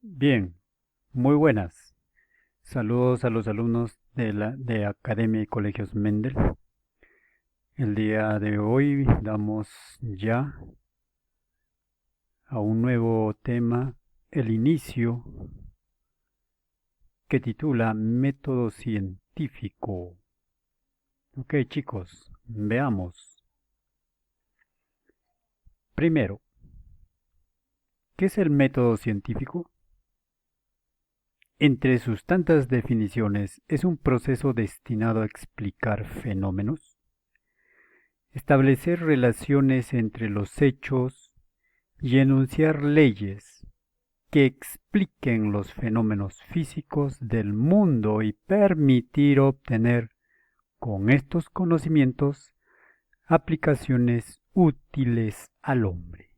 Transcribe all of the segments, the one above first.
Bien, muy buenas. Saludos a los alumnos de Academia y Colegios Mendel. El día de hoy damos ya a un nuevo tema, el inicio, que titula Método Científico. Ok, chicos, veamos. Primero, ¿qué es el método científico? Entre sus tantas definiciones, es un proceso destinado a explicar fenómenos, establecer relaciones entre los hechos y enunciar leyes que expliquen los fenómenos físicos del mundo y permitir obtener con estos conocimientos aplicaciones útiles al hombre.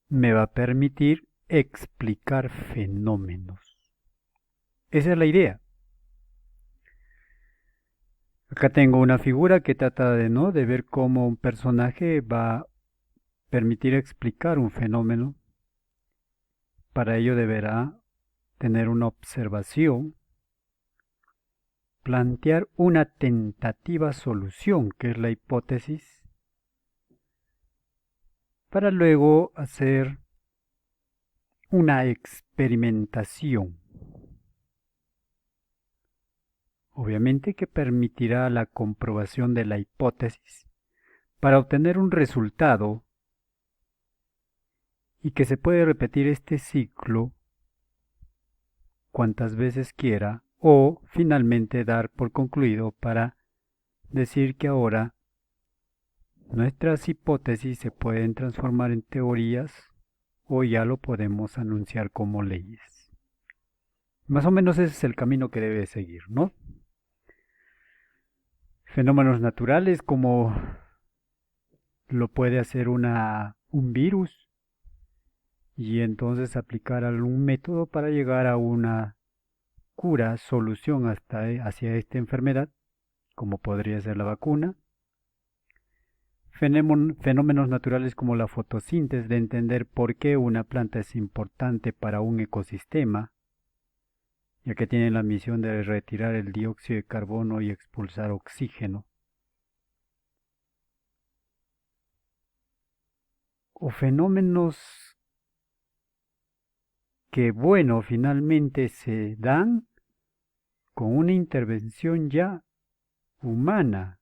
Me va a permitir explicar fenómenos. Esa es la idea. Acá tengo una figura que trata de ver cómo un personaje va a permitir explicar un fenómeno. Para ello deberá tener una observación, plantear una tentativa solución, que es la hipótesis, para luego hacer una experimentación, obviamente que permitirá la comprobación de la hipótesis para obtener un resultado y que se puede repetir este ciclo cuantas veces quiera o finalmente dar por concluido para decir que ahora nuestras hipótesis se pueden transformar en teorías o ya lo podemos anunciar como leyes. Más o menos ese es el camino que debe seguir, ¿no? Fenómenos naturales como lo puede hacer un virus y entonces aplicar algún método para llegar a una cura, solución hacia esta enfermedad, como podría ser la vacuna. Fenómenos naturales como la fotosíntesis, de entender por qué una planta es importante para un ecosistema, ya que tiene la misión de retirar el dióxido de carbono y expulsar oxígeno. O fenómenos que, bueno, finalmente se dan con una intervención ya humana,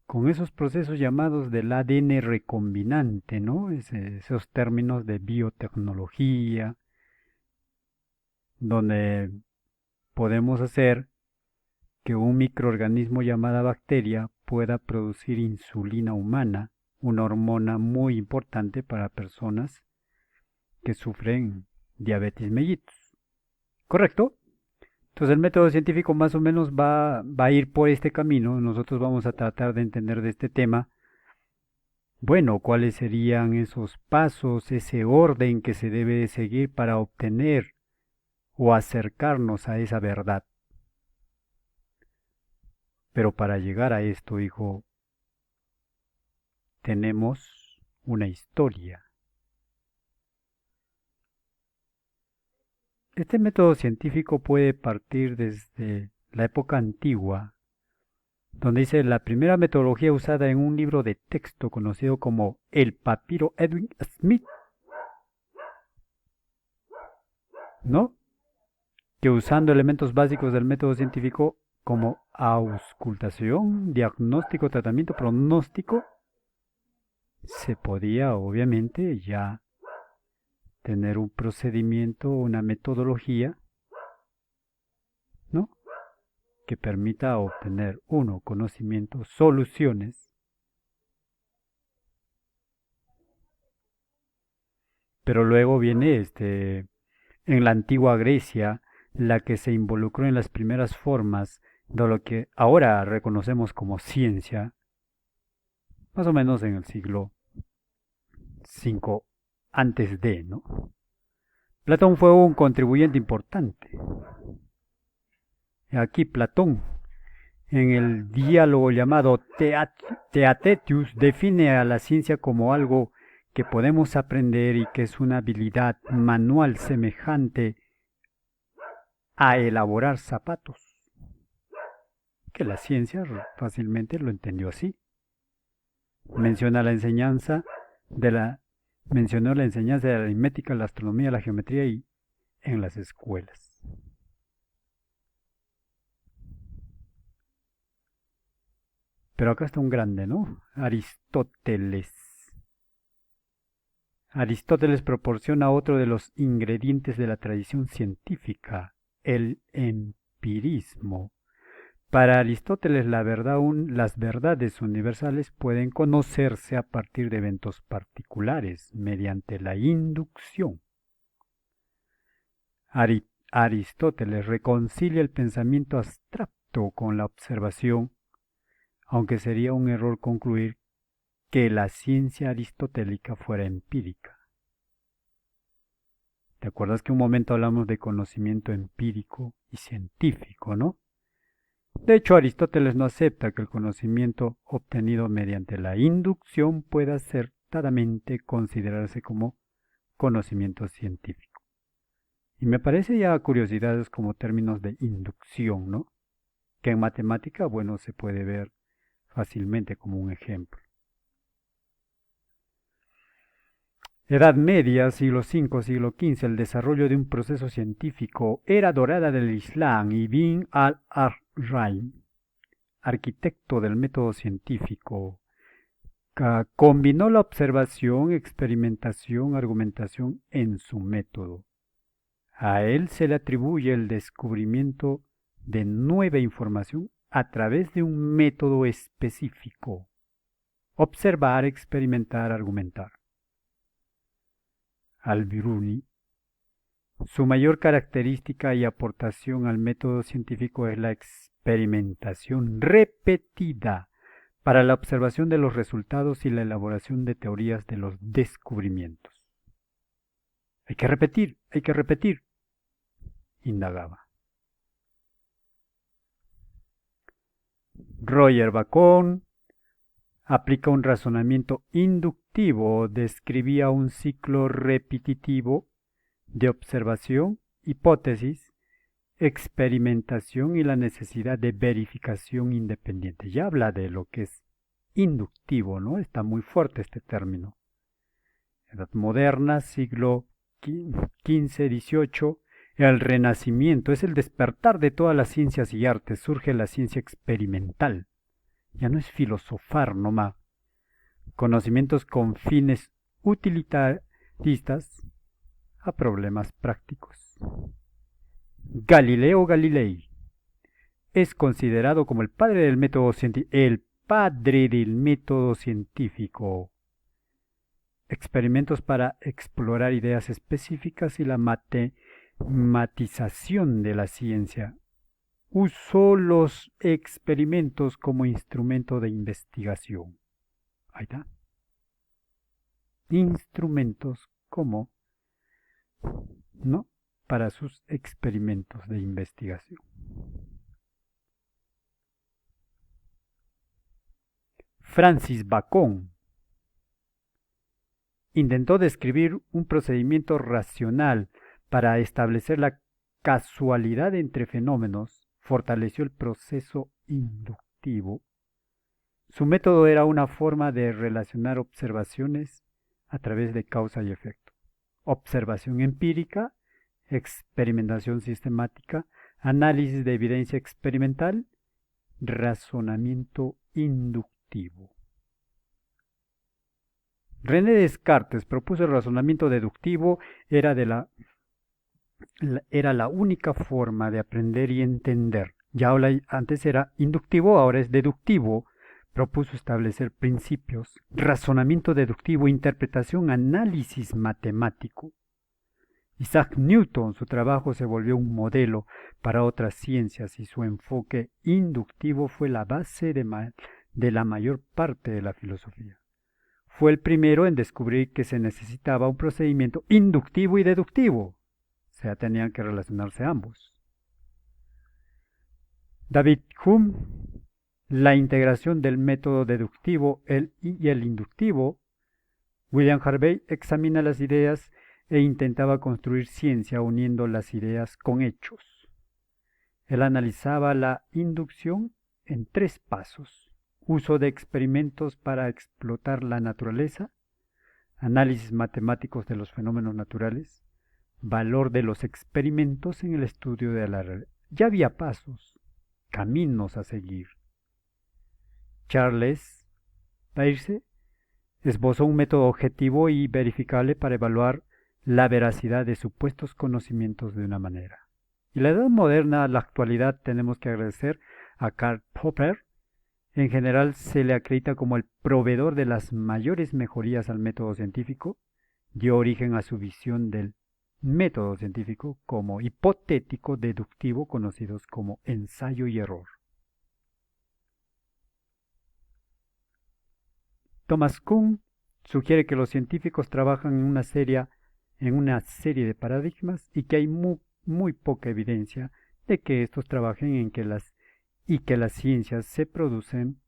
con esos procesos llamados del ADN recombinante, ¿no? Esos términos de biotecnología, donde podemos hacer que un microorganismo llamada bacteria pueda producir insulina humana, una hormona muy importante para personas que sufren diabetes mellitus. ¿Correcto? Entonces el método científico más o menos va a ir por este camino. Nosotros vamos a tratar de entender de este tema, bueno, cuáles serían esos pasos, ese orden que se debe de seguir para obtener o acercarnos a esa verdad. Pero para llegar a esto, hijo, tenemos una historia. Este método científico puede partir desde la época antigua, donde dice la primera metodología usada en un libro de texto conocido como el papiro Edwin Smith, ¿no? Que usando elementos básicos del método científico como auscultación, diagnóstico, tratamiento, pronóstico, se podía obviamente ya tener un procedimiento, una metodología, ¿no? Que permita obtener uno conocimientos, soluciones, pero luego viene en la antigua Grecia la que se involucró en las primeras formas de lo que ahora reconocemos como ciencia, más o menos en el siglo V antes de, ¿no? Platón fue un contribuyente importante. Aquí Platón, en el diálogo llamado Theaetetus, define a la ciencia como algo que podemos aprender y que es una habilidad manual semejante a elaborar zapatos, que la ciencia fácilmente lo entendió así. Mencionó la enseñanza de la aritmética, la astronomía, la geometría y en las escuelas. Pero acá está un grande, ¿no? Aristóteles. Aristóteles proporciona otro de los ingredientes de la tradición científica, el empirismo. Para Aristóteles las verdades universales pueden conocerse a partir de eventos particulares, mediante la inducción. Aristóteles reconcilia el pensamiento abstracto con la observación, aunque sería un error concluir que la ciencia aristotélica fuera empírica. ¿Te acuerdas que un momento hablamos de conocimiento empírico y científico, no? De hecho, Aristóteles no acepta que el conocimiento obtenido mediante la inducción pueda acertadamente considerarse como conocimiento científico. Y me parece ya curiosidades como términos de inducción, ¿no? Que en matemática, bueno, se puede ver fácilmente como un ejemplo. Edad Media, siglo V, siglo XV, el desarrollo de un proceso científico, era dorada del Islam, Ibn al-Rayn, arquitecto del método científico, combinó la observación, experimentación, argumentación en su método. A él se le atribuye el descubrimiento de nueva información a través de un método específico: observar, experimentar, argumentar. Al-Biruni. Su mayor característica y aportación al método científico es la experimentación repetida para la observación de los resultados y la elaboración de teorías de los descubrimientos. Hay que repetir, indagaba. Roger Bacon aplica un razonamiento inductivo, describía un ciclo repetitivo de observación, hipótesis, experimentación y la necesidad de verificación independiente. Ya habla de lo que es inductivo, ¿no? Está muy fuerte este término. Edad moderna, siglo XV, XVIII, el Renacimiento es el despertar de todas las ciencias y artes. Surge la ciencia experimental. Ya no es filosofar nomás. Conocimientos con fines utilitaristas a problemas prácticos. Galileo Galilei es considerado como el padre del método científico. Experimentos para explorar ideas específicas y la matematización de la ciencia. Usó los experimentos como instrumento de investigación. Ahí está. Instrumentos como, ¿no?, para sus experimentos de investigación. Francis Bacon intentó describir un procedimiento racional para establecer la casualidad entre fenómenos, fortaleció el proceso inductivo. Su método era una forma de relacionar observaciones a través de causa y efecto. Observación empírica, experimentación sistemática, análisis de evidencia experimental, razonamiento inductivo. René Descartes propuso el razonamiento deductivo, era la única forma de aprender y entender. Ya antes era inductivo, ahora es deductivo. Propuso establecer principios, razonamiento deductivo, interpretación, análisis matemático. Isaac Newton, su trabajo se volvió un modelo para otras ciencias y su enfoque inductivo fue la base de la mayor parte de la filosofía. Fue el primero en descubrir que se necesitaba un procedimiento inductivo y deductivo. O sea, tenían que relacionarse ambos. David Hume, la integración del método deductivo y el inductivo, William Harvey examina las ideas e intentaba construir ciencia uniendo las ideas con hechos. Él analizaba la inducción en 3 pasos: uso de experimentos para explotar la naturaleza, análisis matemáticos de los fenómenos naturales, valor de los experimentos en el estudio de la realidad. Ya había pasos, caminos a seguir. Charles Peirce esbozó un método objetivo y verificable para evaluar la veracidad de supuestos conocimientos de una manera. Y la edad moderna, la actualidad, tenemos que agradecer a Karl Popper. En general se le acredita como el proveedor de las mayores mejorías al método científico. Dio origen a su visión del método científico como hipotético deductivo, conocidos como ensayo y error. Thomas Kuhn sugiere que los científicos trabajan en una serie de paradigmas y que hay muy poca evidencia de que estos trabajen en que las ciencias se producen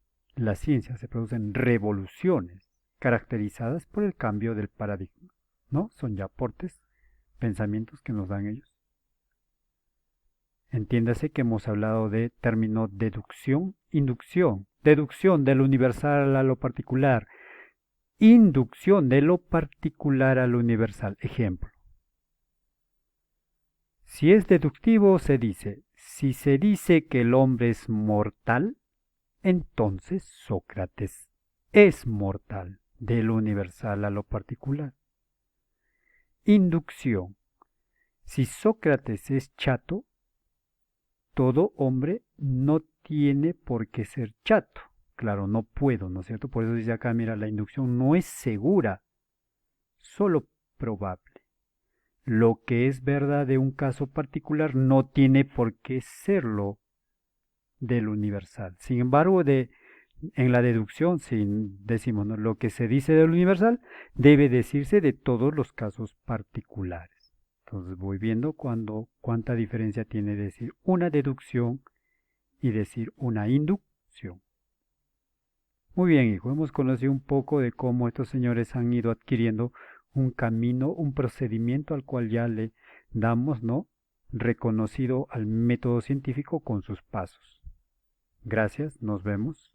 revoluciones caracterizadas por el cambio del paradigma, ¿no? Son ya aportes, pensamientos que nos dan ellos. Entiéndase que hemos hablado de término deducción, inducción, deducción de lo universal a lo particular, inducción de lo particular a lo universal. Ejemplo. Si es deductivo, se dice: si se dice que el hombre es mortal, entonces Sócrates es mortal, de lo universal a lo particular. Inducción. Si Sócrates es chato, todo hombre no tiene por qué ser chato. Claro, no puedo, ¿no es cierto? Por eso dice acá, mira, la inducción no es segura, solo probable. Lo que es verdad de un caso particular no tiene por qué serlo del universal. Sin embargo, en la deducción, si decimos, ¿no?, lo que se dice del universal debe decirse de todos los casos particulares. Entonces voy viendo cuánta diferencia tiene decir una deducción y decir una inducción. Muy bien, hijo, hemos conocido un poco de cómo estos señores han ido adquiriendo un camino, un procedimiento al cual ya le damos, ¿no?, reconocido al método científico con sus pasos. Gracias, nos vemos.